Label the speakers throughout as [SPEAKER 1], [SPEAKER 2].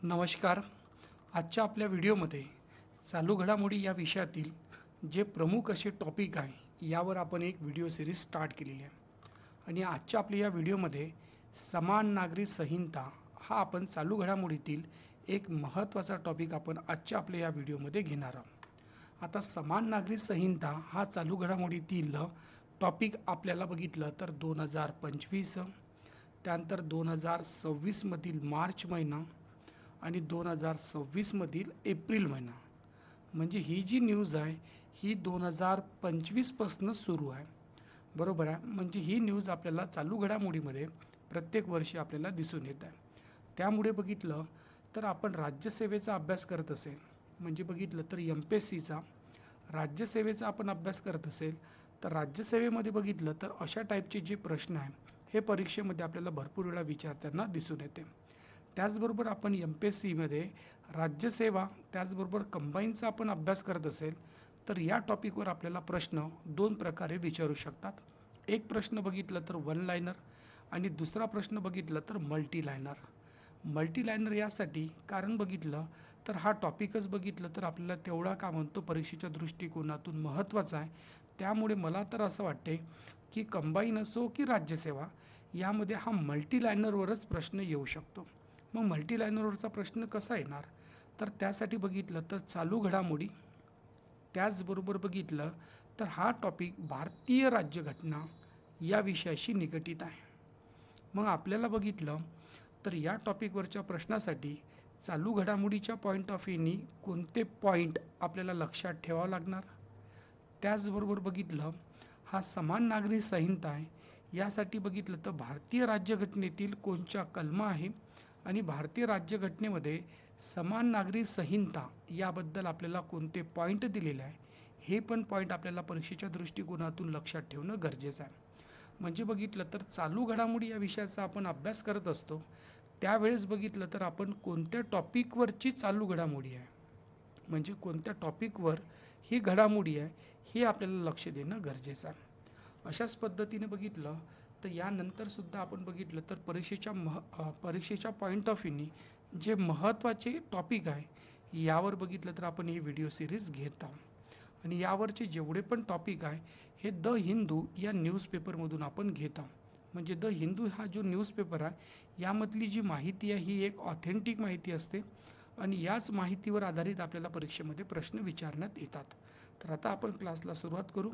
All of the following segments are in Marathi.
[SPEAKER 1] नमस्कार. आजच्या आपल्या व्हिडिओमध्ये चालू घडामोडी या विषयातील जे प्रमुख असे टॉपिक आहे यावर आपण एक व्हिडिओ सिरीज स्टार्ट केलेली आहे. आणि आजच्या आपल्या या व्हिडिओमध्ये समान नागरी संहिता हा आपण चालू घडामोडीतील एक महत्त्वाचा टॉपिक आपण आजच्या आपल्या या व्हिडिओमध्ये घेणार आहोत. आता समान नागरी संहिता हा चालू घडामोडीतील टॉपिक आपल्याला बघितलं तर 2025, त्यानंतर 2026मधील मार्च महिना आणि 2026मधील एप्रिल महिना, म्हणजे ही जी न्यूज आहे ही 2025पासून सुरू आहे. बरोबर आहे. म्हणजे ही न्यूज आपल्याला चालू घडामोडीमध्ये प्रत्येक वर्षी आपल्याला दिसून येत आहे. त्यामुळे बघितलं तर आपण राज्यसेवेचा अभ्यास करत असेल, म्हणजे बघितलं तर MPSCचा राज्यसेवेचा आपण अभ्यास करत असेल तर राज्यसेवेमध्ये बघितलं तर अशा टाईपचे जे प्रश्न आहे हे परीक्षेमध्ये आपल्याला भरपूर वेळा विचारताना दिसून येते. त्याचबरोबर आपण MPSCमध्ये राज्यसेवा त्याचबरोबर कंबाईनचा आपण अभ्यास करत असेल तर या टॉपिकवर आपल्याला प्रश्न दोन प्रकारे विचारू शकतात. एक प्रश्न बघितलं तर वन लायनर आणि दुसरा प्रश्न बघितलं तर मल्टी लायनर. मल्टी लायनर यासाठी कारण बघितलं तर हा टॉपिकच बघितलं तर आपल्याला तेवढा का म्हणतो परीक्षेच्या दृष्टिकोनातून महत्त्वाचा आहे. त्यामुळे मला तर असं वाटते की कंबाईन असो की राज्यसेवा यामध्ये हा मल्टी लायनरवरच प्रश्न येऊ शकतो. मग मल्टी लायनरवरचा प्रश्न कसा येणार, तर त्यासाठी बघितलं तर चालू घडामोडी त्याचबरोबर बघितलं तर हा टॉपिक भारतीय राज्यघटना या विषयाशी निगडित आहे. मग आपल्याला बघितलं तर या टॉपिकवरच्या प्रश्नासाठी चालू घडामोडीच्या पॉईंट ऑफ व्ह्यूनी कोणते पॉईंट आपल्याला लक्षात ठेवावं लागणार. त्याचबरोबर बघितलं हा समान नागरी संहिता आहे यासाठी बघितलं तर भारतीय राज्यघटनेतील कोणत्या कलमा आहे आणि भारतीय राज्यघटनेमध्ये समान नागरी संहिता याबद्दल आपल्याला कोणते पॉईंट दिलेले आहे हे पण पॉईंट आपल्याला परीक्षेच्या दृष्टिकोनातून लक्षात ठेवणं गरजेचं आहे. म्हणजे बघितलं तर चालू घडामोडी या विषयाचा आपण अभ्यास करत असतो त्यावेळेस बघितलं तर आपण कोणत्या टॉपिकवरची चालू घडामोडी आहे, म्हणजे कोणत्या टॉपिकवर ही घडामोडी आहे हे आपल्याला लक्ष देणं गरजेचं आहे. अशाच पद्धतीने बघितलं तर यानंतरसुद्धा आपण बघितलं तर परीक्षेच्या पॉईंट ऑफ व्ह्यूनी जे महत्त्वाचे टॉपिक आहे यावर बघितलं तर आपण ही व्हिडिओ सिरीज घेत आहोत. आणि यावरचे जेवढे पण टॉपिक आहे हे द हिंदू या न्यूजपेपरमधून आपण घेत आहोत. म्हणजे द हिंदू हा जो न्यूजपेपर आहे यामधली जी माहिती आहे ही एक ऑथेंटिक माहिती असते आणि याच माहितीवर आधारित आपल्याला परीक्षेमध्ये प्रश्न विचारण्यात येतात. तर आता आपण क्लासला सुरुवात करू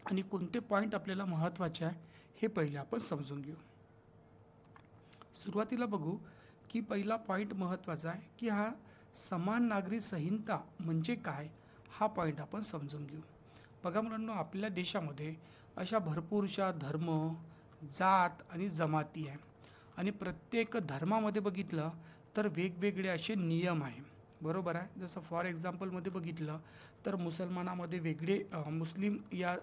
[SPEAKER 1] आणि कोणते पॉईंट आपल्याला महत्त्वाचे आहे हे पहिले आपण समजून घेऊ. सुरुवातीला बघू की पहिला पॉईंट महत्त्वाचा आहे की हा समान नागरी संहिता म्हणजे काय, हा पॉईंट आपण समजून घेऊ. बघा मुलांनो, आपल्या देशामध्ये अशा भरपूरशा धर्म, जात आणि जमाती आहे आणि प्रत्येक धर्मामध्ये बघितलं तर वेगवेगळे असे नियम आहे. बरोबर आहे. जसं फॉर एक्झाम्पलमध्ये बघितलं तर मुसलमानामध्ये वेगळे मुस्लिम या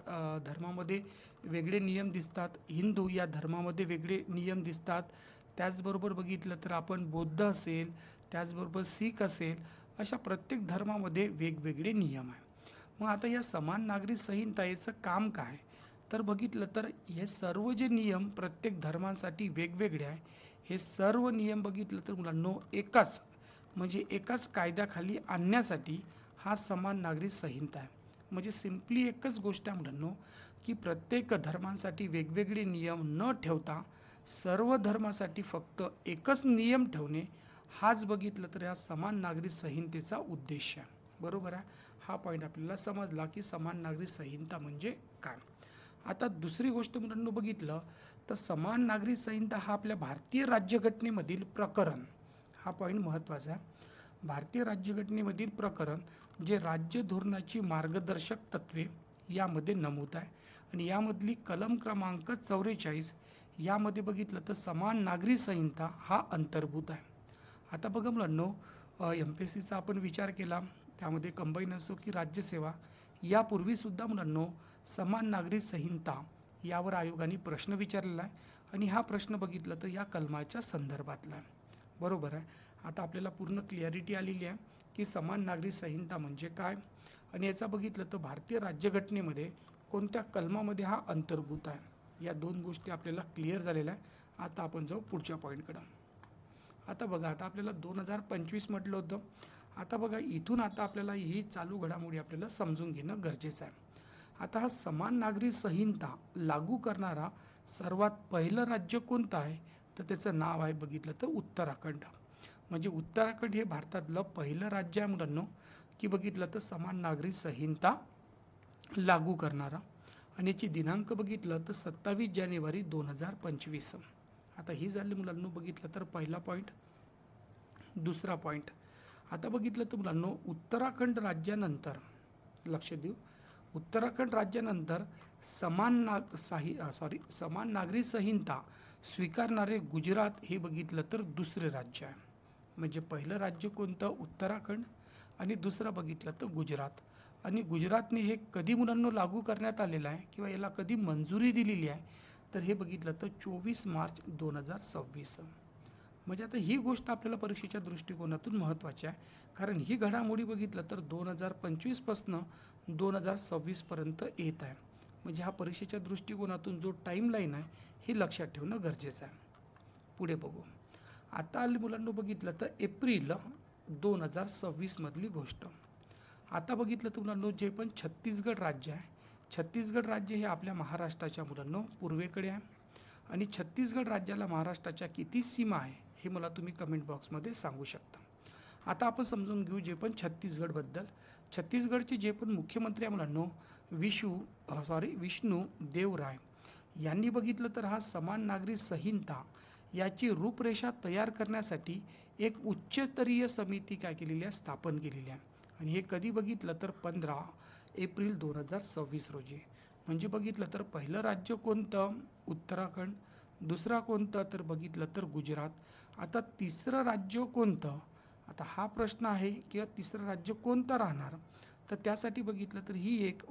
[SPEAKER 1] धर्मामध्ये वेगळे नियम दिसतात, हिंदू या धर्मामध्ये वेगळे नियम दिसतात. त्याचबरोबर बघितलं तर आपण बौद्ध असेल त्याचबरोबर शीख असेल अशा प्रत्येक धर्मामध्ये वेगवेगळे नियम आहे. मग आता या समान नागरी संहिता याचं काम काय, तर बघितलं तर हे सर्व जे नियम प्रत्येक धर्मांसाठी वेगवेगळे आहे हे सर्व नियम बघितलं तर मुलांनो एकाच कायद्याखाली आणण्यासाठी हा समान नागरी संहिता आहे. म्हणजे सिम्पली एकच गोष्ट आहे मुलांनो की प्रत्येक धर्मांसाठी वेगवेगळे नियम न ठेवता सर्व धर्मासाठी फक्त एकच नियम ठेवणे हाच बघितलं तर या समान नागरी संहितेचा उद्देश आहे. बरोबर आहे. हा पॉईंट आपल्याला समजला की समान नागरी संहिता म्हणजे काय. आता दुसरी गोष्ट मुलांनो बघितलं तर समान नागरी संहिता हा आपल्या भारतीय राज्यघटनेमधील प्रकरण, हा पॉईंट महत्त्वाचा आहे. भारतीय राज्यघटनेमधील प्रकरण जे राज्य धोरणाची मार्गदर्शक तत्त्वे यामध्ये नमूद आहे आणि यामधली कलम क्रमांक 44 यामध्ये बघितलं तर समान नागरी संहिता हा अंतर्भूत आहे. आता बघा मुलांनो, MPSCचा आपण विचार केला त्यामध्ये कंबाईन असो की राज्यसेवा यापूर्वीसुद्धा मुलांनो समान नागरी संहिता यावर आयोगाने प्रश्न विचारलेला आहे आणि हा प्रश्न बघितलं तर या कलमाच्या संदर्भातला आहे. बरोबर आहे. आता आपल्याला पूर्ण क्लिअरिटी आलेली आहे की समान नागरी संहिता म्हणजे काय आणि याचा बघितलं तर भारतीय राज्यघटनेमध्ये कोणत्या कलमामध्ये हा अंतर्भूत आहे. या दोन गोष्टी आपल्याला क्लिअर झालेल्या आहे. आता आपण जाऊ पुढच्या पॉईंटकडं. आता बघा, आता आपल्याला 2025 म्हटलं होतं. आता बघा, इथून आता आपल्याला ही चालू घडामोडी आपल्याला समजून घेणं गरजेचं आहे. आता हा समान नागरी संहिता लागू करणारा सर्वात पहिलं राज्य कोणतं आहे, तर त्याचं नाव आहे बघितलं तर उत्तराखंड. म्हणजे उत्तराखंड हे भारतातलं पहिलं राज्य आहे मुलांनो, की बघितलं तर समान नागरी संहिता लागू करणारा. आणि याची दिनांक बघितलं तर 27 जानेवारी 2025. आता ही झाली मुलांनो बघितलं तर पहिला पॉईंट. दुसरा पॉईंट, आता बघितलं तर मुलांनो उत्तराखंड राज्यानंतर, लक्ष देऊ, उत्तराखंड राज्यानंतर समान नागरी संहिता स्वीकारणारे गुजरात हे बघितलं तर दुसरे राज्य आहे. म्हणजे पहिलं राज्य कोणतं, उत्तराखंड, आणि दुसरं बघितलं तर गुजरात. आणि गुजरातने हे कधी मुलांना लागू करण्यात आलेलं आहे किंवा याला कधी मंजुरी दिलेली आहे, तर हे बघितलं तर 24 मार्च 2026. म्हणजे आता ही गोष्ट आपल्याला परीक्षेच्या दृष्टिकोनातून महत्त्वाची आहे, कारण ही घडामोडी बघितलं तर 2025पासनं 2026पर्यंत येत आहे. म्हणजे हा परीक्षेच्या दृष्टिकोनातून जो टाईमलाईन आहे हे लक्षात ठेवणं गरजेचं आहे. पुढे बघू. आता आली मुलांना बघितलं तर एप्रिल 2026 मधली गोष्ट. आता बघितलं तर मुलांनो जे पण छत्तीसगड राज्य आहे, छत्तीसगड राज्य हे आपल्या महाराष्ट्राच्या मुलांनो पूर्वेकडे आहे. आणि छत्तीसगड राज्याला महाराष्ट्राच्या किती सीमा आहे हे मला तुम्ही कमेंट बॉक्समध्ये सांगू शकता. आता आपण समजून घेऊ जे पण छत्तीसगडबद्दल. छत्तीसगडचे जे पण मुख्यमंत्री आहे मुलांनो विष्णू देवराय यांनी बघितलं तर हा समान नागरी संहिता याची रूपरेषा तयार करण्यासाठी एक उच्चस्तरीय समिती काय केलेली आहे, स्थापन केलेली आहे. आणि हे कधी बघितलं तर 15 एप्रिल 2026 रोजी. म्हणजे बघितलं तर पहिलं राज्य कोणतं, उत्तराखंड. दुसरा कोणतं तर बघितलं तर गुजरात. आता तिसरं राज्य कोणतं, आता हा प्रश्न आहे, किंवा तिसरं राज्य कोणतं राहणार. तर त्यासाठी बघितलं तर ही एक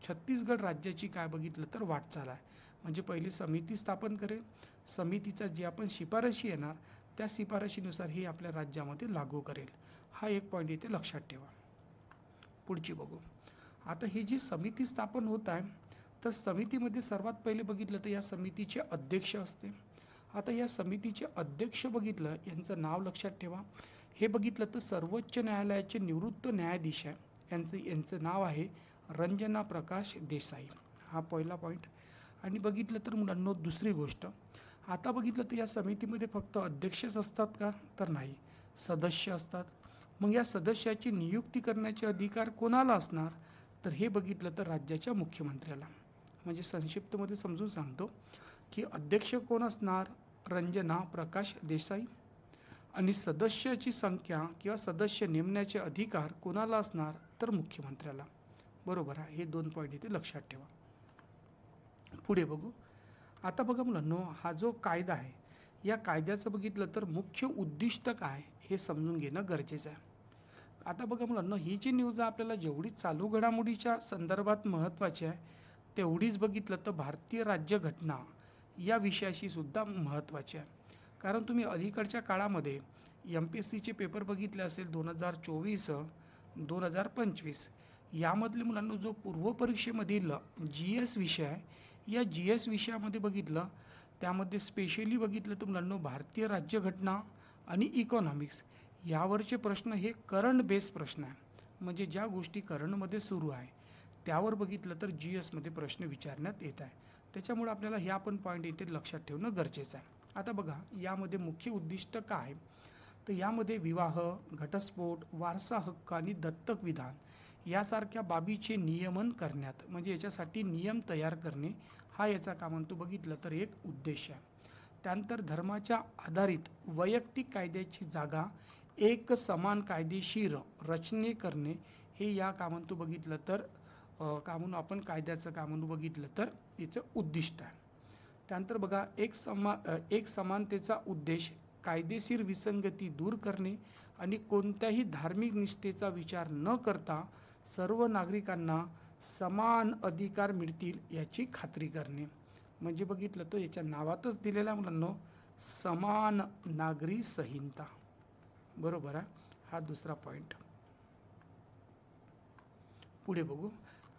[SPEAKER 1] छत्तीसगड राज्याची काय बघितलं तर वाटचाल आहे. म्हणजे पहिली समिती स्थापन करेल, समितीचा जे आपण शिफारशी येणार त्या शिफारशीनुसार ही आपल्या राज्यामध्ये लागू करेल. हा एक पॉईंट इथे लक्षात ठेवा. पुढची बघू. आता ही जी समिती स्थापन होत आहे, तर समितीमध्ये सर्वात पहिले बघितलं तर या समितीचे अध्यक्ष असते. आता या समितीचे अध्यक्ष बघितलं यांचं नाव लक्षात ठेवा. हे बघितलं तर सर्वोच्च न्यायालयाचे निवृत्त न्यायाधीश आहे, यांचं नाव आहे रंजना प्रकाश देसाई. हा पहिला पॉईंट. आणि बघितलं तर मुलांनो दुसरी गोष्ट, आता बघितलं तर या समितीमध्ये फक्त अध्यक्षच असतात का, तर नाही, सदस्य असतात. मग या सदस्याची नियुक्ती करण्याचे अधिकार कोणाला असणार, तर हे बघितलं तर राज्याच्या मुख्यमंत्र्याला. म्हणजे संक्षिप्तमध्ये समजून सांगतो की अध्यक्ष कोण असणार, रंजना प्रकाश देसाई. आणि सदस्याची संख्या किंवा सदस्य नेमण्याचे अधिकार कोणाला असणार, तर मुख्यमंत्र्याला. बरोबर आहे, हे 2 पॉईंट इथे लक्षात ठेवा. पुढे बघू. आता बघा मुलांनो हा जो कायदा आहे, या कायद्याचं बघितलं तर मुख्य उद्दिष्ट काय हे समजून घेणं गरजेचं आहे. आता बघा मुलांनो ही जी न्यूज आपल्याला जेवढी चालू घडामोडीच्या संदर्भात महत्त्वाची आहे, तेवढीच बघितलं तर भारतीय राज्यघटना या विषयाशी सुद्धा महत्त्वाची आहे. कारण तुम्ही अलीकडच्या काळामध्ये MPSCचे पेपर बघितले असेल 2024 2025, यामधले मुलांना जो पूर्वपरीक्षेमधील GS विषय आहे, या GS विषयामध्ये बघितलं त्यामध्ये स्पेशली बघितलं तर मुलांना भारतीय राज्यघटना आणि इकॉनॉमिक्स यावरचे प्रश्न हे करंट बेस प्रश्न आहे. म्हणजे ज्या गोष्टी करंटमध्ये सुरू आहे त्यावर बघितलं तर GSमध्ये प्रश्न विचारण्यात येत आहे. त्याच्यामुळे आपल्याला ह्या पण पॉईंट इथे लक्षात ठेवणं गरजेचं आहे. आता बघा यामध्ये मुख्य उद्दिष्ट काय, तर यामध्ये विवाह, घटस्फोट, वारसा हक्क आणि दत्तक विधान यासारख्या बाबीचे नियमन करण्यात, म्हणजे याच्यासाठी नियम तयार करणे हा याचा का म्हणतो बघितलं तर एक उद्देश आहे. त्यानंतर धर्माच्या आधारित वैयक्तिक कायद्याची जागा एक समान कायदेशीर रचने करणे हे या का म्हणतो बघितलं तर का म्हणून आपण कायद्याचं का म्हणून बघितलं तर याचं उद्दिष्ट आहे. त्यानंतर बघा एक समानतेचा उद्देश कायदेशीर विसंगती दूर करणे आणि कोणत्याही धार्मिक निष्ठेचा विचार न करता सर्व नागरिकांना समान अधिकार मिळतील याची खात्री करणे. म्हणजे बघितलं तर याच्या नावातच दिलेल्या मुलांना समान नागरी संहिता. बरोबर आहे, हा दुसरा पॉईंट. पुढे बघू.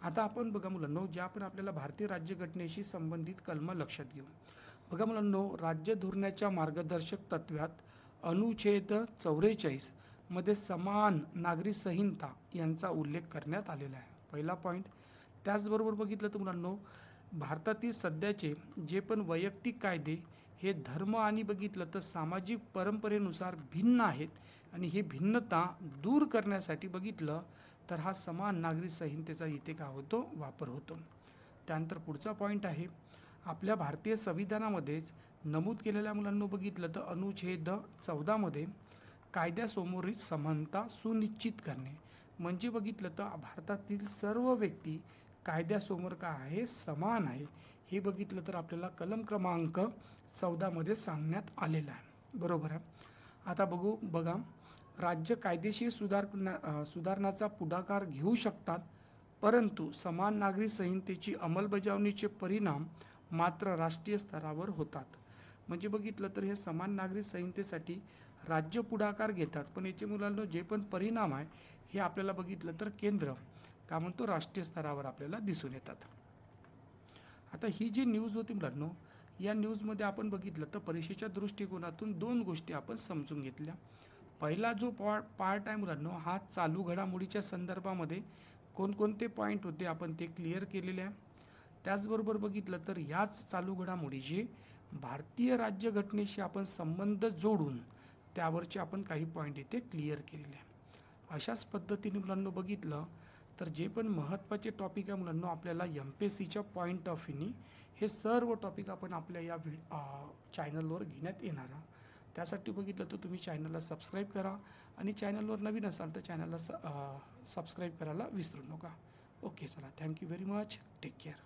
[SPEAKER 1] आता आपण बघा मुलांनो ज्या आपण आपल्याला भारतीय राज्यघटनेशी संबंधित कलम लक्षात घेऊ. बघा मुलांनो राज्य धोरणाच्या मार्गदर्शक तत्वात अनुच्छेद 44 मध्ये समान नागरी संहिता यांचा उल्लेख करण्यात आलेला आहे. पहिला पॉईंट. त्याचबरोबर बघितलं तर मुलांनो, भारतातील सध्याचे जे पण वैयक्तिक कायदे हे धर्म आणि बघितलं तर सामाजिक परंपरेनुसार भिन्न आहेत आणि ही भिन्नता दूर करण्यासाठी बघितलं तर हा समान नागरी संहितेचा इथे काय होतो, वापर होतो. त्यानंतर पुढचा पॉईंट आहे, आपल्या भारतीय संविधानामध्ये नमूद केलेल्या मुलांना बघितलं तर अनुच्छेद 14 मध्ये कायद्यासमोरील समानता सुनिश्चित करणे, म्हणजे बघितलं तर भारतातील सर्व व्यक्ती कायद्यासमोर काय आहे, समान आहे. हे बघितलं तर आपल्याला कलम क्रमांक 14 मध्ये सांगण्यात आलेलं आहे. बरोबर आहे. आता बघा, राज्य कायदेशीर सुधारणाचा पुढाकार घेऊ शकतात, परंतु समान नागरी संहितेची अंमलबजावणीचे परिणाम मात्र राष्ट्रीय स्तरावर होतात. म्हणजे बघितलं तर हे समान नागरी संहितेसाठी राज्य पुढाकार घेतात, पण याचे मुलांना जे पण परिणाम आहे हे आपल्याला बघितलं तर केंद्र काय म्हणतो, राष्ट्रीय स्तरावर आपल्याला दिसून येतात. आता ही जी न्यूज होती मुलांनो, या न्यूजमध्ये आपण बघितलं तर परीक्षेच्या दृष्टिकोनातून दोन गोष्टी आपण समजून घेतल्या. पहिला जो पार्ट आहे मुलांनो, हा चालू घडामोडीच्या संदर्भामध्ये कोणकोणते पॉईंट होते आपण ते क्लिअर केलेले आहे. त्याचबरोबर बघितलं तर याच चालू घडामोडीची भारतीय राज्यघटनेशी आपण संबंध जोडून त्यावरचे आपण काही पॉईंट इथे क्लिअर केलेले आहे. अशाच पद्धतीने मुलांना बघितलं तर जे पण महत्त्वाचे टॉपिक आहे मुलांना आपल्याला MPSCच्या पॉईंट ऑफ व्ह्यूनी हे सर्व टॉपिक आपण आपल्या या चॅनलवर घेण्यात येणार आहे. त्यासाठी बघितलं तर तुम्ही चॅनलला सबस्क्राईब करा आणि चॅनलवर नवीन असाल तर चॅनलला सबस्क्राईब करायला विसरू नका. ओके, चला, thank you very much, take care.